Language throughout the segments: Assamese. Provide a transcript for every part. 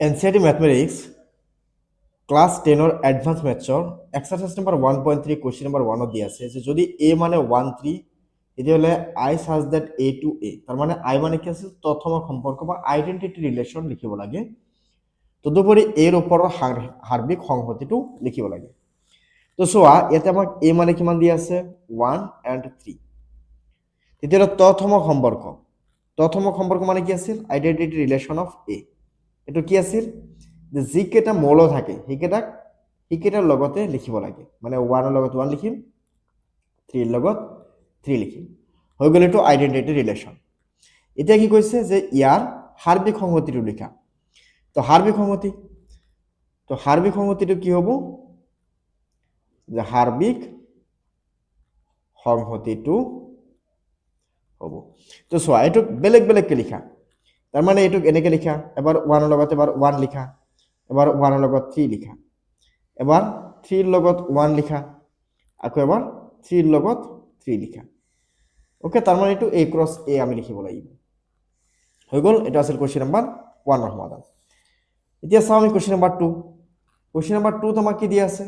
NCERT Mathematics class 10 or advanced mathsৰ exercise number 1.3 question number 1 দিয়া আছে যে যদি a মানে 1 3 তেতিয়াহলে I such that a to a তাৰ মানে I মানে কি আছে তথ্যমক সম্পৰ্ক বা আইডেন্টিটি ৰিলেচন লিখিব লাগে তদুপৰি a ৰ ওপৰৰ হাৰ্বিক সংহতিটো লিখিব লাগে তো চোৱা ইয়াতে আমাক a মানে কিমান দিয়া আছে 1 and 3 তেতিয়াহলে তথ্যমক সম্পৰ্ক মানে কি আছিল আইডেন্টিটি ৰিলেচন অফ a এটো কি আছিল যে যিকেইটা মৌল থাকে সেইকেইটাৰ লগতে লিখিব লাগে মানে 1 ৰ লগত 1 লিখিম 3 ৰ লগত 3 লিখিম হৈ গ'ল এটো আইডেন্টিটি ৰিলেচন এতিয়া কি কৈছে যে ইয়াৰ হাৰ্বিক সংহতিটো লিখা তো হাৰ্বিক সংহতিটো কি হ'ব যে হাৰ্বিক সংহতিটো হ'ব তো চোৱা এটো বেলেগ কে লিখা তাৰ মানে এটো এনেকে লিখা এবাৰ 1 ৰ লগত এবাৰ 1 লিখা এবাৰ 1 ৰ লগত 3 লিখা এবাৰ 3 ৰ লগত 1 লিখা আকৌ এবাৰ 3 ৰ লগত 3 লিখা ওকে তাৰ মানে এটো a ক্ৰস a আমি লিখিব লাগিব হৈ গ'ল এটা আছিল কোৱেশ্চন নাম্বাৰ 1 ৰ সমাধান এতিয়া চাও আমি কোৱেশ্চন নাম্বাৰ 2 কোৱেশ্চন নাম্বাৰ 2 তোমাক কি দিয়া আছে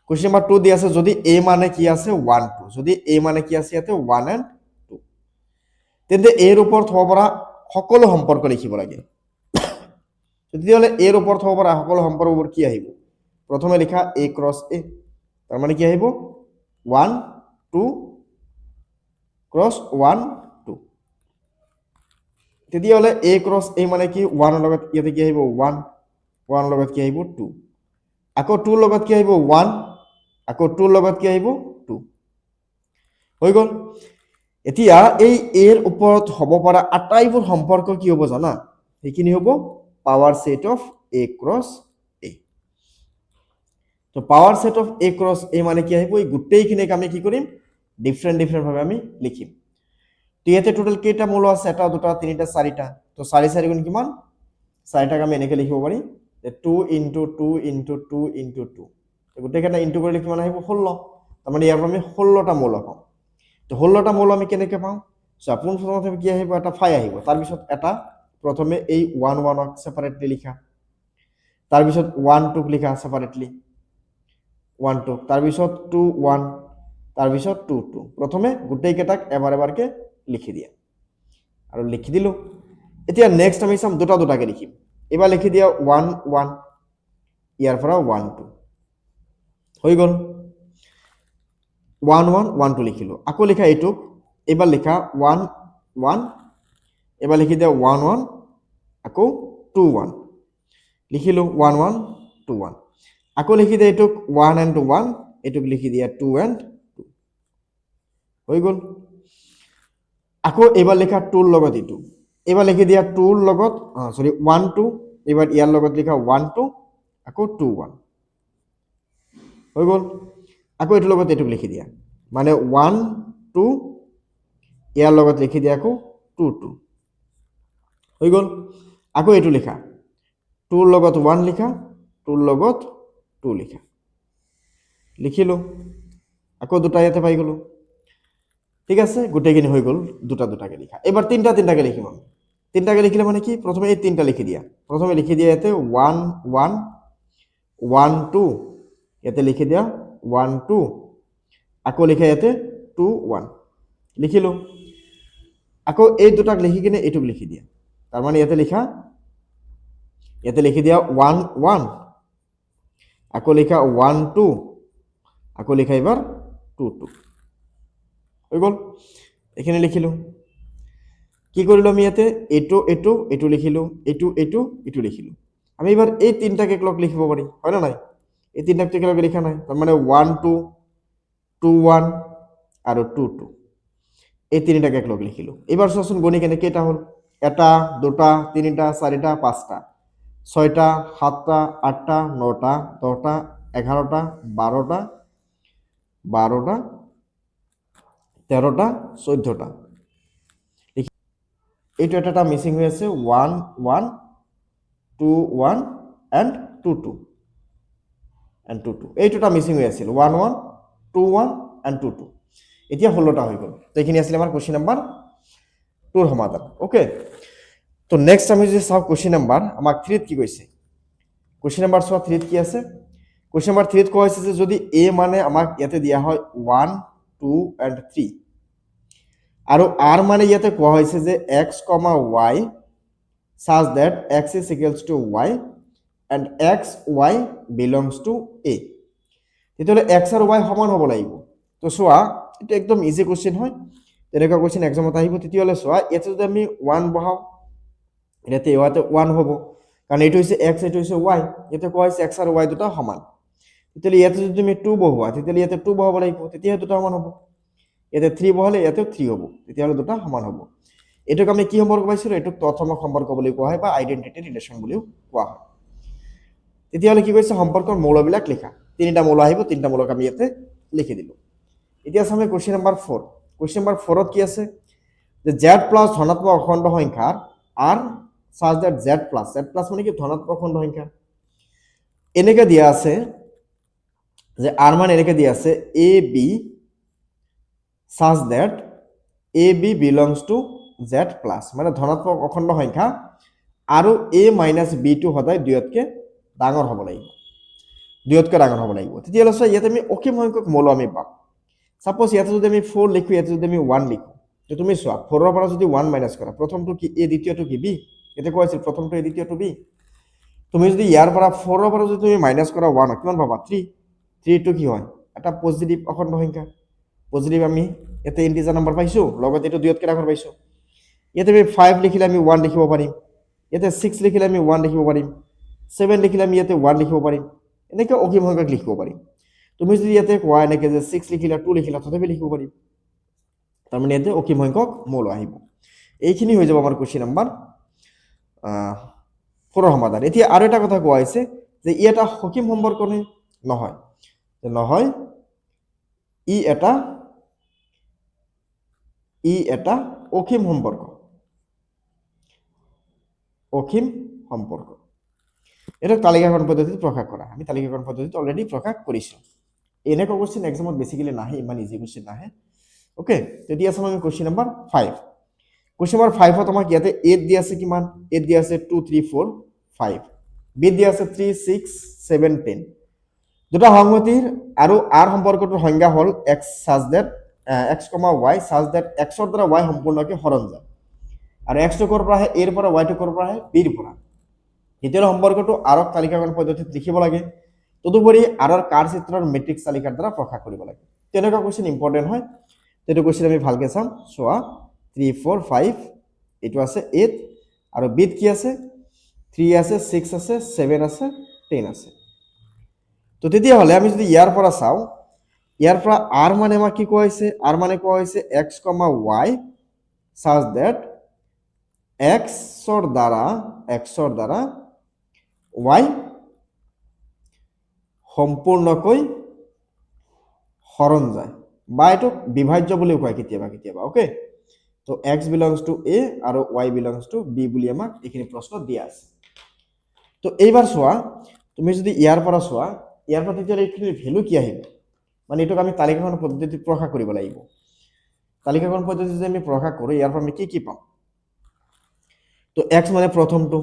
কোৱেশ্চন নাম্বাৰ 2 দিয়া আছে যদি a মানে কি আছে 1 2 যদি a মানে কি আছে ইয়াতে 1 and 2 তেন্তে a ৰ ওপৰত হ'ব পৰা সকলো সম্পৰ্ক লিখিব লাগে তেতিয়াহলে a ৰ ওপৰত হ'ব পৰা সকলো সম্পৰ্কবোৰ কি আহিব প্ৰথমে লিখা a ক্ৰস a তাৰ মানে কি আহিব 1 2 ক্ৰস 1 2 তেতিয়াহলে a ক্ৰস a মানে কি 1 ৰ লগত ইয়াতে কি আহিব 1 1 ৰ লগত কি আহিব 2 আকৌ 2 ৰ লগত কি আহিব 1 আকৌ 2 ৰ লগত কি আহিব 2 হৈ গ'ল এতিয়া এই a ৰ ওপৰত হ'ব পৰা আটাইবোৰ সম্পৰ্ক কি হ'ব জানা এইখিনি হ'ব power set of a cross a তো power set of a cross a মানে কি আহিব এই গুটেইখিনিক আমি কি কৰিম ডিফারেন্ট ভাবে আমি লিখিম তো ইয়াতে টোটাল কেইটা মৌল আছে এটা দুটা তিনিটা চাৰিটা তো 4 4 গুণ কিমান চাৰিটাক আমি এনেকে লিখিব পাৰি যে 2 into 2 into 2 into 2 তো গুটেইকেইটা ইনটু কৰিলে কিমান আহিব 16 তাৰ মানে ইয়াৰ পৰা আমি 16টা মৌল পাম তো 16টা মৌল আমি কেনেকে পাম সো আপোন প্ৰথমতে কি আহিব এটা 5 আহিব তাৰ পিছত এটা প্ৰথমে এই 1 1 ক সেপাৰেটলি লিখা তাৰ পিছত 1 2 ক লিখা সেপাৰেটলি 1 2 তাৰ পিছত 2 1 তাৰ পিছত 2 2 প্ৰথমে গুটেই কেটাক এবাৰকে লিখি দিয়া আৰু লিখি দিলো এতিয়া নেক্সট আমি চাম দুটা দুটাকে লিখিম এবাৰ লিখি দিয়া 1 1 ইয়াৰ পৰা 1 2 হৈ গল 1 1 1 2 লিখিলো আকৌ লিখা এইটো এবাৰ লিখা 1 1 এবাৰ লিখি দিয়া 1 1 আকৌ 2 1 লিখিলো 1 1 2 1 আকৌ লিখি দিয়া এইটো 1 and 1 এইটো লিখি দিয়া 2 and 2 হৈ গল আকৌ এবাৰ লিখা 2 ৰ লগত এইটো এবাৰ লিখি দিয়া 2 ৰ লগত সৰি 1 2 এবাৰ ইয়াৰ লগত লিখা 1 2 আকৌ 2 1 হৈ গল আকৌ এইটো লগত এইটো লিখি দিয়া মানে 1 2 ইয়াৰ লগত লিখি দিয়া আকৌ 2 2 হৈ গল আকৌ এইটো লিখা 2 ৰ লগত 1 লিখা 2 ৰ লগত 2 লিখা লিখিলো আকৌ দুটা ইয়াতে পাই গলো ঠিক আছে গুটেইখিনি হৈ গল দুটা দুটাকে লিখা এবাৰ তিনটাকে লিখিম আমি তিনটাকে লিখিলে মানে কি প্ৰথমে এই তিনটা লিখি দিয়া প্ৰথমে লিখি দিয়া ইয়াতে 1 1 1 2 ইয়াতে লিখি দিয়া 1 2 আকৌ লিখা ইয়াতে 2 1 লিখিলো আকৌ এই দুটাক লিখি কিনে এইটুক লিখি দিয়া তাৰ মানে ইয়াতে লিখি দিয়া 1 1 আকৌ লিখা 1 2 আকৌ লিখা এবাৰ 2 2 হৈ গল এখানে লিখিলো কি কৰিলো আমি ইয়াতে এটো লিখিলো এটো লিখিলো আমি এবাৰ এই তিনটাকে ক্লক লিখিব পাৰি হয় না নাই এই তিনটাকে ক্লক লিখা নাই তাৰ মানে 1 2 2 1 আৰু 2 2 এই তিনটাকে ক্লক লিখিলো এবাৰ চোৱাচোন গণি কেনে কেটা হল এটা দুটা তিনিটা চাৰিটা পাঁচটা ছয়টা সাতটা আঠটা নটা দহটা 11টা 12টা 13টা 14টা এইটো এটা মিসিং হৈ আছে 1 1 2 1 and 2 2 and 2 2 এইটোটা মিসিং হৈ আছিল 1 1 2 1 and 2 2 এতিয়া 16টা হৈ গল তো এইখিনি আছিল আমাৰ কোৱেশ্চন নাম্বাৰ 2 ৰ সমাধান ওকে তো নেক্সট আমি যদি চাওঁ কুৱেশ্যন নাম্বাৰ আমাক 3 কি কৈছে কুৱেশ্যন নাম্বাৰ চোৱা 3 কি আছে কুৱেশ্যন নাম্বাৰ 3 কোৱা হৈছে যে যদি a মানে আমাক ইয়াতে দিয়া হয় 1 2 and 3 আৰু r মানে ইয়াতে কোৱা হৈছে যে x, y such that x is equals to y and x y belongs to a তেতিয়াহ'লে x আৰু y সমান হ'ব লাগিব তো চোৱা এটা একদম ইজি কোৱেশ্চন হয় তেনেকুৱা কোৱেশ্চন এক্সামত আহিব তেতিয়াহ'লে চোৱা ইয়াতে যদি আমি 1 বহাও ইয়াতে ইয়াতে 1 হ'ব কাৰণ এইটো হৈছে x এইটো হৈছে y ইয়াতে কোৱা হৈছে x আৰু y দুটা সমান তেতিয়াহ'লে ইয়াতে যদি তুমি 2 বহোৱা তেতিয়াহ'লে ইয়াতে 2 বহাব লাগিব তেতিয়াহে দুটা সমান হ'ব ইয়াতে 3 বহালে ইয়াতেও 3 হ'ব তেতিয়াহ'লে দুটা সমান হ'ব এটোক আমি কি সম্পৰ্ক পাইছিলো এটোক তথ্যমক সম্পৰ্ক বুলি কোৱা হয় বা আইডেন্টিটি ৰিলেশন বুলিও কোৱা হয় তেতিয়াহ'লে কি কৈছে সম্পৰ্কৰ মৌলবিলাক লিখা তিনিটা মৌল আহিব তিনিটা মৌলক আমি ইয়াতে লিখি দিলো এতিয়া চামে কোৱেশ্চন নাম্বাৰ 4 কোৱেশ্চন নাম্বাৰ 4 ত কি আছে যে z প্লাস ধনাত্মক অখণ্ড সংখ্যাৰ r such that z plus মানে কি ধনাত্মক অখণ্ড সংখ্যা এনেকে দিয়া আছে যে r মান এনেকে দিয়া আছে a b such that a b belongs to z plus মানে ধনাত্মক অখণ্ড সংখ্যা আৰু a minus b টো সদায় দুইতকে ডাঙৰ হ'ব লাগিব দুইতকে ডাঙৰ হ'ব লাগিব তেতিয়াহ'লে চোৱা ইয়াতে আমি অসীম সংখ্যক মৌল আমি পাম সাপোজ ইয়াতে যদি আমি 4 লিখো ইয়াতে যদি আমি 1 লিখো তো তুমি চোৱা 4 ৰ পৰা যদি 1 মাইনাস কৰা প্ৰথমটো কি a দ্বিতীয়টো কি b এতে কোৱা আছিল প্ৰথমটো a দ্বিতীয়টো b তুমি যদি ইয়াৰ পৰা 4 ৰ পৰা যদি তুমি মাইনাস কৰা 1 কিমান পাবা 3 3 টো কি হয় এটা পজিটিভ অখণ্ড সংখ্যা পজিটিভ আমি এতে ইন্টিজাৰ নাম্বাৰ পাইছো লগত এটো দুইতকে ডাঙৰ পাইছো ইয়াতে আমি 5 লিখিলে আমি 1 লিখিব পাৰিম ইয়াতে 6 লিখিলে আমি 1 লিখিব পাৰিম 7 লিখিলে আমি ইয়াতে 1 লিখিব পাৰিম এনেকে অসীম সংখ্যক লিখিব পাৰিম তুমি যদি ইয়াতে কোৱা এনেকে যে 6 লিখিলা 2 লিখিলা তথাপি লিখিব পাৰিম তাৰ মানে ইয়াতে অসীম সংখ্যক মৌল আহিব এইখিনি হৈ যাব আমাৰ কোৱেশ্চন নাম্বাৰ 4 ৰ সমাধান এতিয়া আৰু এটা কথা কোৱা হৈছে যে ই এটা অসীম সম্পৰ্ক নহয় নহয় ই এটা অসীম সম্পৰ্ক অসীম সম্পৰ্ক এটা তালিকাকৰণ পদ্ধতিত প্ৰকাশ কৰা আমি তালিকাকৰণ পদ্ধতিত অলৰেডি প্ৰকাশ কৰিছো এনেকুৱা কোৱেশ্চন এক্সামত বেসিক্যালি নাহে ইমান ইজি কোৱেশ্চন নাহে ওকে তেতিয়া চাম আমি কোৱেশ্চন নাম্বাৰ 5 কোৱেশ্চন নাম্বাৰ 5 ত আমাক ইয়াতে 8 দিয়া আছে কিমান 8 দিয়া আছে 2 3 4 5 b দিয়া আছে 3 6 7 10 দুটা সংহতিৰ আৰু r সম্পৰ্কটোৰ সংজ্ঞা হল x such that x, y such that x ৰ দ্বাৰা y সম্পূৰ্ণকৈ হৰণ যায় আৰু x টো কৰ পৰা আহে a ৰ পৰা y টো কৰ পৰা আহে b ৰ পৰা দ্বিতীয় সম্পৰ্কটো r ক তালিকাকৰণ পদ্ধতিত লিখিব লাগে তদুপৰি r ৰ কাৰ চিত্ৰৰ মেট্ৰিক্স তালিকাৰ দ্বাৰা প্ৰকাশ কৰিব লাগে তেনেকুৱা কোৱেশ্চন ইম্পৰ্টেন্ট হয় তেটো কোৱেশ্চন আমি ভালকে চাম সোৱা 3 4 5 এটো আছে 8 আৰু b কি আছে 3 আছে 6 আছে 7 আছে 10 আছে তো তেতিয়া হলে আমি যদি ইয়াৰ পৰা চাও ইয়াৰ পৰা r মানে আমাক কি কোৱা হৈছে r মানে কোৱা হৈছে x, y such that x ৰ দ্বাৰা y সম্পূৰ্ণকৈ হৰণ যায় বা এটো বিভাজ্য বুলি কয় কেতিয়াবা কেতিয়াবা ওকে তো x belongs to a আৰু y belongs to b বুলি আমাক এইখিনি প্ৰশ্ন দিয়া আছে তো এইবাৰ চোৱা তুমি যদি ইয়াৰ পৰা চোৱা ইয়াৰ পৰা তেতিয়া এইখিনি ভ্যালু কি আহিব মানে এটোক আমি তালিকাকৰণ পদ্ধতিত প্ৰকাশ কৰিব লাগিব তালিকাকৰণ পদ্ধতিত যদি আমি প্ৰকাশ কৰো ইয়াৰ পৰা আমি কি পাম তো x মানে প্ৰথমটো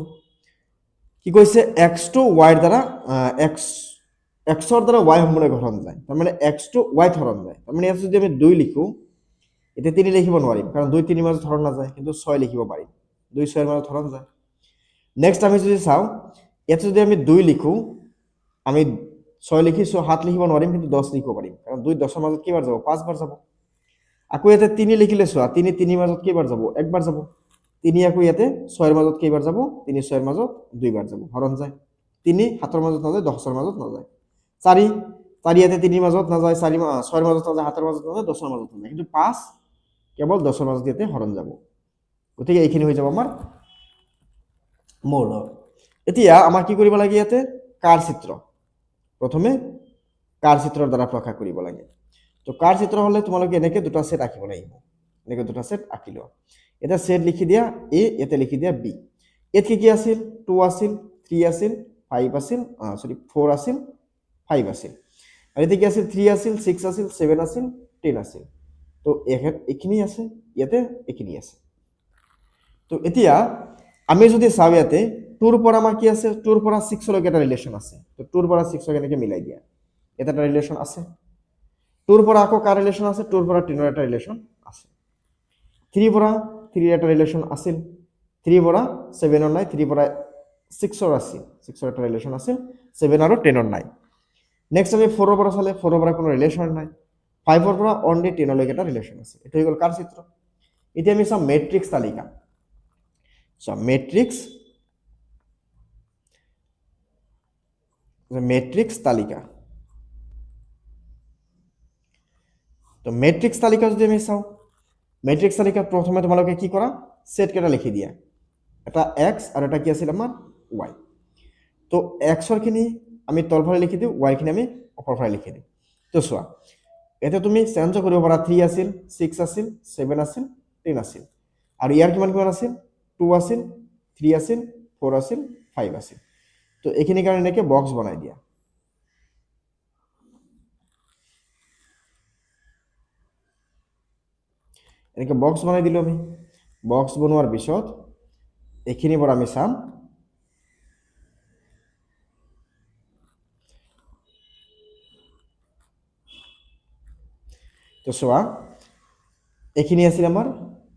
কি কৈছে x টো y দ্বাৰা x ৰ দ্বাৰা y সম্পূৰ্ণ হৰণ যায় তাৰ মানে x টো y হৰণ যায় তাৰ মানে ইয়াত যদি আমি 2 লিখো এতে 3 লিখিব নোৱাৰিম কাৰণ 2 3 মাজত হৰণ নাযায় কিন্তু 6 লিখিব পাৰিম 2 6 মাজত হৰণ যায় নেক্সট আমি যদি চাও ইয়াত যদি আমি 2 লিখো আমি 6 লিখিছো 7 লিখিব নোৱাৰিম কিন্তু 10 লিখিব পাৰিম কাৰণ 2 10 ৰ মাজত কিবাৰ যাব 5 বাৰ যাব আকৌ ইয়াতে 3 লিখিলে চোৱা 3 3 মাজত কিবাৰ যাব একবাৰ যাব 3 আকৌ ইয়াতে 6 ৰ মাজত কিবাৰ যাব 3 6 ৰ মাজত দুইবাৰ যাব হৰণ যায় 3 7 ৰ মাজত নাযায় 10 ৰ মাজত নাযায় 4 4 ইয়াতে 3 ৰ মাজত নাযায় 4 6 ৰ মাজত নাযায় 7 ৰ মাজত নাযায় 10 ৰ মাজত নাযায় কিন্তু 5 কেৱল 10 ৰ মাজত ইয়াতে হৰণ যাব গতিকে এইখিনি হৈ যাব আমাৰ মৌল এতিয়া আমাৰ কি কৰিব লাগে ইয়াতে কাৰ চিত্ৰ প্ৰথমে কাৰ চিত্ৰৰ দ্বাৰা প্ৰকাশ কৰিব লাগে তো কাৰ চিত্ৰ হলে তোমালোকে এনেকে দুটা সেট আঁকিব লাগিব এনেকে দুটা সেট আঁকি লোৱা এটা সেট লিখি দিয়া a এতে লিখি দিয়া b এত কি আছিল 2 আছিল 3 আছিল 5 আছিল 4 আছিল 5 আছিল আৰু এতে কি আছিল 3 আছিল 6 আছিল 7 আছিল 10 আছিল তো এখিনি আছে ইয়াতে এখিনি আছে তো এতিয়া আমি যদি চাওঁ ইয়াতে টুৰ পৰা আমাৰ কি আছে, টুৰ পৰা 6 লৈকে এটা ৰিলেশ্যন আছে, তো টুৰ পৰা 6 এনেকৈ মিলাই দিয়া, এটা ৰিলেশ্যন আছে। টুৰ পৰা আকৌ কাৰ ৰিলেশ্যন আছে, টুৰ পৰা 10 এটা ৰিলেশ্যন আছে। 3 পৰা 3 এটা ৰিলেশ্যন আছিল, 3 পৰা 7 নাই, 3 পৰা 6 আছিল, 6 এটা ৰিলেশ্যন আছিল, 7 আৰু 10 নাই। নেক্সট আমি 4 পৰা চালে 4 পৰা কোনো ৰিলেশ্যন নাই, 5 পৰা অনলি 10 লৈকে এটা ৰিলেশ্যন আছে। এইটো হৈ গ'ল কাৰ চিত্ৰ। এতিয়া আমি চাম মেট্ৰিক্স তালিকা। মেট্ৰিক্স তালিকা। তো মেট্ৰিক্স তালিকা যদি আমি চাওঁ, মেট্ৰিক্স তালিকাত প্ৰথমে তোমালোকে কি কৰা, সেট কেইটা লিখি দিয়া, এটা এক্স আৰু এটা কি আছিল আমাৰ ৱাই। তো এক্সৰ খিনি আমি তলফালে লিখি দিওঁ, ৱাই খিনি আমি ওপৰফালে লিখি দিওঁ। তো চোৱা এতিয়া তুমি চেঞ্জো কৰিব পাৰা, 3 আছিল, 6 আছিল, 7 আছিল, 10 আছিল, আৰু ইয়াৰ কিমান কিমান আছিল, 2 আছিল, 3 আছিল, 4 আছিল, 5 আছিল। তো এইখিনি কাৰণে এনেকৈ বক্স বনাই দিয়া। এনেকৈ বক্স বনাই দিলোঁ আমি। বক্স বনোৱাৰ পিছত এইখিনিৰ পৰা আমি চাম তো চোৱা এইখিনি আছিল আমাৰ,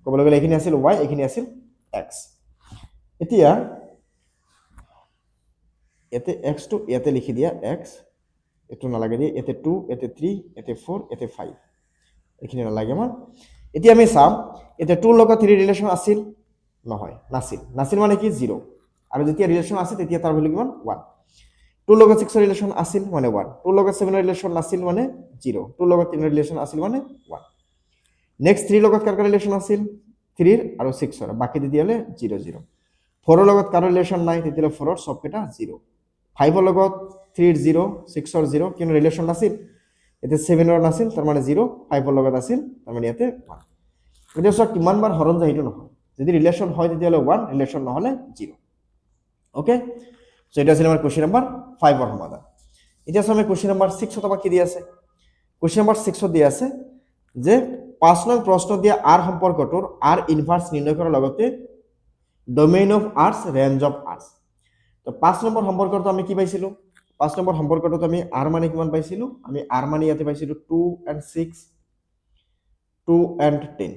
ক'বলৈ গ'লে এইখিনি আছিল ৱাই, এইখিনি আছিল এক্স। এতিয়া ইয়াতে এক্সটো ইয়াতে লিখি দিয়া, এক্স এইটো নালাগে দিয়া, ইয়াতে 2, ইয়াতে 3, ইয়াতে 4, ইয়াতে 5, এইখিনি নালাগে আমাৰ। এতিয়া আমি চাম এতিয়া 2 লগত 3 ৰিলেশ্যন আছিল, নহয় নাছিল, নাছিল মানে কি 0, আৰু যেতিয়া ৰিলেশ্যন আছে তেতিয়া তাৰ ভেলু কিমান 1। 2 লগত 6 ৰিলেশ্যন আছিল মানে 1, 2 লগত 7 ৰিলেশ্যন নাছিল মানে 0, 2 লগত 3 ৰিলেশ্যন আছিল মানে 1। নেক্সট 3 লগত কাৰ ৰিলেশ্যন আছিল, 3 আৰু 6, বাকী তেতিয়াহ'লে 0 0। 4 লগত কাৰো ৰিলেশ্যন নাই, তেতিয়াহ'লে 4 চবকেইটা 0। 5 লগত 3 0, 6 0 কিন্তু ৰিলেশ্যন নাছিল, এতিয়া 7 নাছিল তাৰ মানে 0, 5 লগত আছিল তাৰ মানে ইয়াতে 1। এতিয়া চোৱা কিমান বাৰ হৰণ যায় সেইটো নহয়, যদি ৰিলেশ্যন হয় তেতিয়াহ'লে 1, ৰিলেশ্যন নহ'লে 0। ওকে, সো এটা আছিল আমাৰ কুৱেশ্যন নাম্বাৰ 5ৰ সমাধান। এতিয়া চোৱা আমি কুৱেশ্যন নাম্বাৰ 6ত আমাক কি দিয়া আছে, কুৱেশ্যন নাম্বাৰ 6ত দিয়া আছে যে 5 নং প্ৰশ্ন দিয়া আৰ সম্পৰ্কটোৰ আৰ ইনভাৰ্স নিৰ্ণয় কৰাৰ লগতে domain of arts, range of arts. তো 5 নম্বৰ সম্পৰ্কটো আমি কি পাইছিলোঁ, 5 নম্বৰ সম্পৰ্কটোত আমি আৰ মানে কিমান পাইছিলোঁ, আমি আৰ মানে ইয়াতে পাইছিলোঁ 2 and 6, 2 and 10,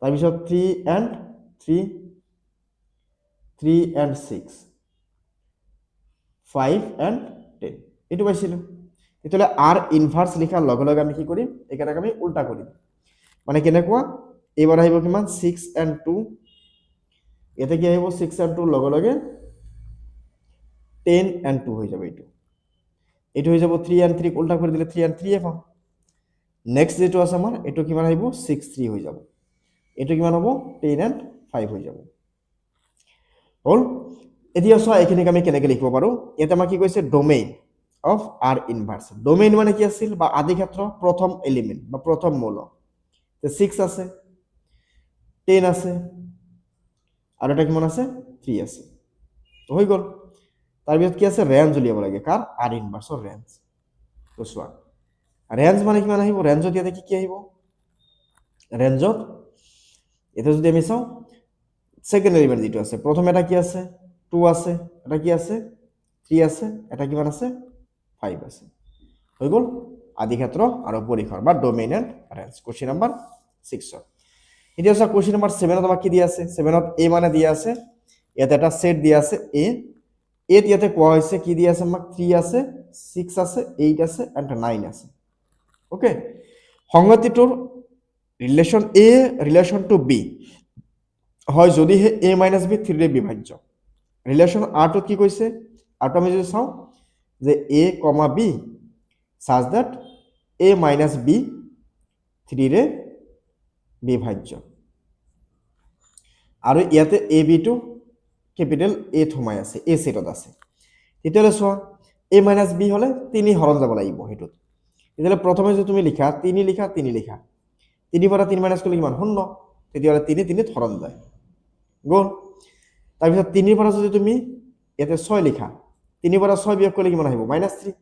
তাৰপিছত 3 and 3, 3 and 6, 5 and 10 এইটো পাইছিলোঁ। তেতিয়াহ'লে আৰ ইনভাৰ্স লিখাৰ লগে লগে আমি কি কৰিম, এইকেইটাক আমি উল্টা কৰিম, মানে কেনেকুৱা, এইবাৰ আহিব কিমান 6 and 2, ইয়াতে কি আহিব 6 and 2 লগে লগে 10 and 2 হৈ যাব, এইটো হৈ যাব 3 and 3 উল্টা কৰি দিলে 3 and 3 পাম। নেক্সট যেটো আছে আমাৰ এইটো কিমান আহিব 6 3 হৈ যাব, এইটো কিমান হ'ব 10 and 5 হৈ যাব। হ'ল, এতিয়া চোৱা এইখিনিক আমি কেনেকৈ লিখিব পাৰোঁ, ইয়াতে আমাক কি কৈছে ডোমেইন অফ আৰ ইনভাৰ্স। ডোমেইন মানে কি আছিল, বা আদি ক্ষেত্ৰ প্ৰথম এলিমেণ্ট বা প্ৰথম মৌল, 6 আছে, 10 আছে, আৰু এটা কিমান আছে 3 আছে, তো হৈ গ'ল। তাৰপিছত কি আছে ৰেঞ্জ উলিয়াব লাগে, কাৰ আৰ ইনভাৰ্সৰ ৰেঞ্জ। তো চোৱা ৰেঞ্জ মানে কিমান আহিব, ৰেঞ্জত ইয়াতে কি কি আহিব, ৰেঞ্জত এতিয়া যদি আমি চাওঁ সেকেন্ড এলিমেন্ট যেটো আছে, প্ৰথম এটা কি আছে 2 আছে, এটা কি আছে 3 আছে, এটা কিমান আছে 5 আছে, হৈ গ'ল আদি ক্ষেত্ৰ আৰু পৰিসৰ বা domain and range. Question number 6। এতিয়া চোৱা কোৱেশ্চন নাম্বাৰ 7ত আমাক কি দিয়া আছে, 7ত এ মানে দিয়া আছে, ইয়াতে এটা সেট দিয়া আছে এ, ইয়াতে কোৱা হৈছে কি দিয়া আছে আমাক 3 আছে, 6 আছে, 8 আছে এণ্ড 9 আছে। ওকে, সংগতিটোৰ ৰিলেশ্যন এ ৰিলেশ্যন টু বি হয় যদিহে এ মাইনাছ বি 3ৰে বিভাজ্য। ৰিলেশ্যন আৰটোত কি কৈছে, আৰটো আমি যদি চাওঁ যে A comma B such that a minus b 3ৰে বিভাজ্য, আৰু ইয়াতে এ বিটো কেপিটেল এত সোমাই আছে, এ সেটত আছে। তেতিয়াহ'লে চোৱা এ মাইনাছ বি হ'লে 3 হৰণ যাব লাগিব সেইটোত। তেতিয়াহ'লে প্ৰথমে যদি তুমি লিখা 3 লিখা 3 লিখা, 3 পৰা 3 মাইনাছ কৰিলে কিমান 0, তেতিয়াহ'লে 3 3ত হৰণ যায়, গ'ল। তাৰপিছত 3 পৰা যদি তুমি ইয়াতে 6 লিখা, 3 পৰা 6 বিয়োগ কৰিলে কিমান আহিব -3,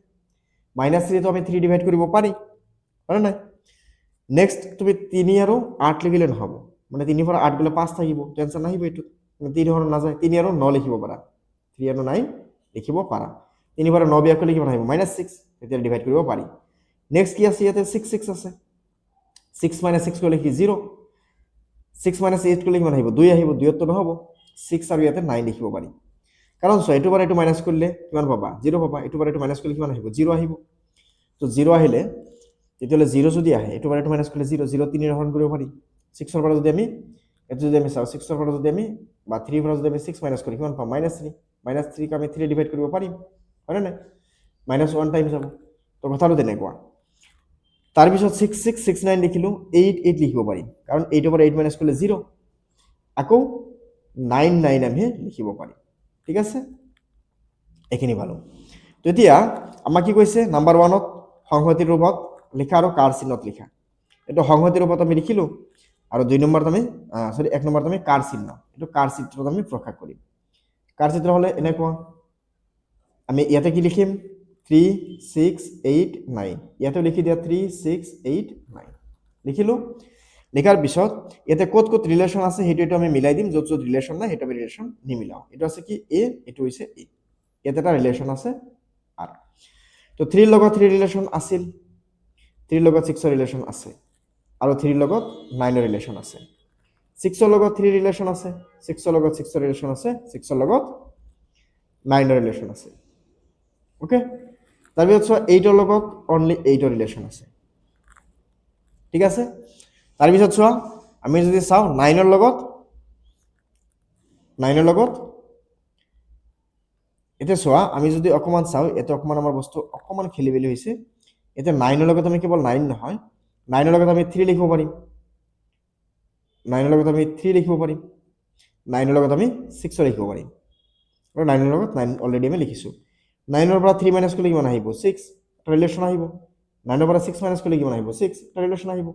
-3 আমি 3 ডিভাইড কৰিব পাৰি, হয় নাই। নেক্সট তুমি 3 আৰু 8 লিখিলে নহ'ব, মানে 3 পৰা 8 গ'লে 5 থাকিব, টেনশ্যন নাহিব এইটো। 3 হৰণ নাযায় 3 আৰু 9 লিখিব পাৰা 3 আৰু 9 লিখিব পাৰা 3 বাৰ 9 বিয়োগ কৰিলে কিমান আহিব -6 তেতিয়া ডিভাইড কৰিব পাৰি নেক্সট কি আছে ইয়াতে 6 6 আছে 6 - 6 কৰিলে কি 0 6 - 8 কৰিলে কিমান আহিব 2 আহিব 2 তো নহব 6 আৰু ইয়াতে 9 লিখিব পাৰি কাৰণ সো এটো বাৰ এটো মাইনাস কৰিলে কিমান পাবা 0 পাবা এটো বাৰ এটো মাইনাস কৰিলে কিমান আহিব 0 আহিব তো 0 আহিলে তেতিয়ালে 0 যদি আহে এটো বাৰ এটো মাইনাস কৰিলে 0 0 3 হৰণ কৰিব পাৰি 6 ৰ পৰা যদি আমি এটো যদি আমি চাও 6 ৰ পৰা যদি আমি বা 3 ৰ পৰা যদি আমি 6 মাইনাস কৰি কিমান পাম -3 -3 ক আমি 3 ডিভাইড কৰিব পাৰিম হয় না -1 টাইম যাব তো কথাটো তেনেকুৱা তাৰ পিছত 6 6 6 9 লিখিলো 8 8 লিখিব পাৰিম কাৰণ 8 ৰ পৰা 8 মাইনাস কৰিলে 0 আকৌ 9 9 আমি লিখিব পাৰিম ঠিক আছে এখিনি ভালো তো এতিয়া আমাক কি কৈছে নাম্বাৰ 1 ত সংহতি ৰূপত লিখা আৰু কাৰ চিহ্নত লিখা এটো সংহতি ৰূপত আমি লিখিলো আৰু 2 নম্বৰত আমি সৰি 1 নম্বৰত আমি কাৰ চিহ্ন এটো কাৰ চিত্ৰত আমি প্ৰকাশ কৰিম কাৰ চিত্ৰ হলে এনেকুৱা আমি ইয়াতে কি লিখিম 3 6 8 9 ইয়াতে লিখি দিয়া 3 6 8 9 লিখিলো লিখাৰ পিছত ইয়াতে ক'ত ক'ত ৰিলেশন আছে হেটো আমি মিলাই দিম যত যত ৰিলেশন নাই হেটো আমি ৰিলেশন নিমিলাও এটো আছে কি a এটো হৈছে a ইয়াতে এটা ৰিলেশন আছে r তো 3 লগত 3 ৰিলেশন আছিল 3 লগত 6 ৰ ৰিলেশন আছে আৰু 3 লগত 9 ৰ ৰিলেশন আছে 6 ৰ লগত 3 ৰিলেশন আছে 6 ৰ লগত 6 ৰ ৰিলেশন আছে 6 ৰ লগত 9 ৰ ৰিলেশন আছে ওকে তাৰপিছত 8 ৰ লগত অনলি 8 ৰ ৰিলেশন আছে ঠিক আছে তাৰপিছত চোৱা আমি যদি চাও 9 ৰ লগত এতে চোৱা আমি যদি অকমান চাও এতে অকমান আমাৰ বস্তু অকমান খেলিবেলি হৈছে এতে 9 ৰ লগত আমি কেৱল 9 নহয় 9 ৰ লগত আমি 3 লিখিব পাৰিম 9 ৰ লগত আমি 3 লিখিব পাৰিম 9 ৰ লগত আমি 6 লিখিব পাৰিম আৰু 9 ৰ লগত 9 অলৰেডি আমি লিখিছো 9 ৰ পৰা 3 মাইনাস কৰিলে কিমান আহিব 6 এটা ৰিলেশন আহিব 9 ৰ পৰা 6 মাইনাস কৰিলে কিমান আহিব 6 এটা ৰিলেশন আহিব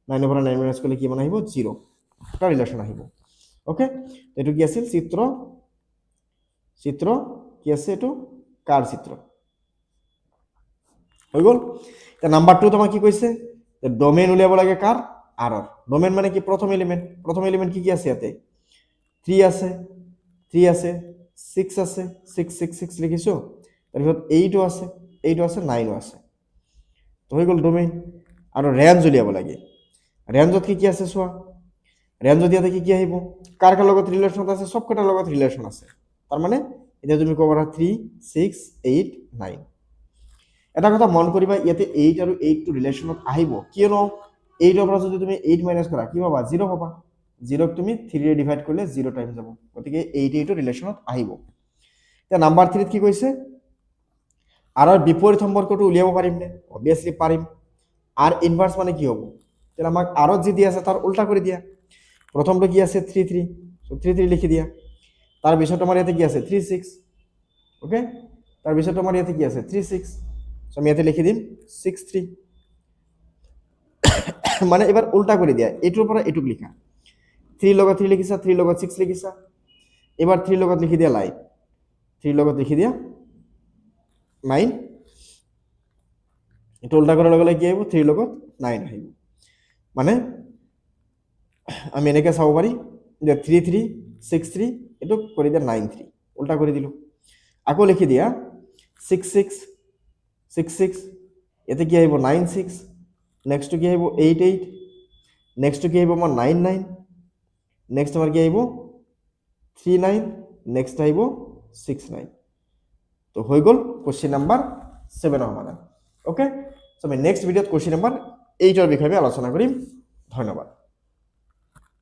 9 ৰ পৰা 9 মাইনাস কৰিলে কিমান আহিব 0 এটা ৰিলেশন আহিব ওকে এটো কি আছিল চিত্ৰ কি আছে এটো কাৰ চিত্ৰ হৈ গল তে নাম্বাৰ 2 তোমাক কি কৈছে তে ডোমেইন উলিয়াব লাগে কাৰ r ৰ ডোমেইন মানে কি প্ৰথম এলিমেন্ট কি আছে ইয়াতে 3 আছে 6 আছে 6 6 6 লিখিছো তাৰপিছত 8 আছে 9 আছে তো হৈ গল ডোমেইন আৰু ৰেঞ্জ উলিয়াব লাগে ৰেঞ্জত কি আছে চোৱা ৰেঞ্জত ইয়াতে কি আহিব কাৰ কাৰ লগত ৰিলেশন আছে সব কটাৰ লগত ৰিলেশন আছে তাৰ মানে এতিয়া তুমি কব পাৰা 3 6 8 9 এটা কথা মন কৰিবা ইয়াতে 8 আৰু 8 টো ৰিলেশনত আহিব কিয়নো 8 ৰ পৰা যদি তুমি 8 মাইনাস কৰা কি পাবা 0 পাবা 0 ক তুমি 3 ৰে ডিভাইড কৰিলে 0 টাইম যাব গতিকে 8 8 টো ৰিলেশনত আহিব এতিয়া নাম্বাৰ 3 ত কি কৈছে r ৰ বিপৰীত সম্পৰ্কটো উলিয়াব পাৰিম নে অবিয়াসলি পাৰিম r ইনভার্স মানে কি হ'ব তেল আমাক r ত যি দিয়া আছে তাৰ উল্টা কৰি দিয়া প্ৰথমটো কি আছে 3 3 সো 3 3 লিখি দিয়া তাৰ পিছত আমাৰ ইয়াতে কি আছে 3 6 ওকে তাৰ পিছত আমাৰ ইয়াতে কি আছে 3 6 সো আমি ইয়াতে লিখি দিম 6 3 মানে এবাৰ উল্টা কৰি দিয়া এটোৰ পৰা এটুক লিখা 3 লগত 3 লিখিছা 3 লগত 6 লিখিছা এবাৰ 3 লগত লিখি দিয়া লাইন 3 লগত লিখি দিয়া 9 এটো উল্টা কৰাৰ লগে লগে কি আহিব 3 লগত 9 আহিব মানে আমি এনেকে চাব পাৰি যে 3 3 6 3 এটো কৰি দিয়া 9 3 উল্টা কৰি দিলো আকৌ লিখি দিয়া 6 6 6 6 এতে কি আহিব 9 6 নেক্সট কি আহিব 8 8 নেক্সট কি আহিব আমাৰ 9 9 নেক্সট আমাৰ কি আহিব 3 9 নেক্সট আহিব 6 9 তো হৈ গল কোশ্চেন নাম্বার 7 ৰ সমাধান ওকে সো আমি নেক্সট ভিডিওত কোশ্চেন নাম্বাৰ 8 ৰ বিষয়ে আলোচনা কৰিম ধন্যবাদ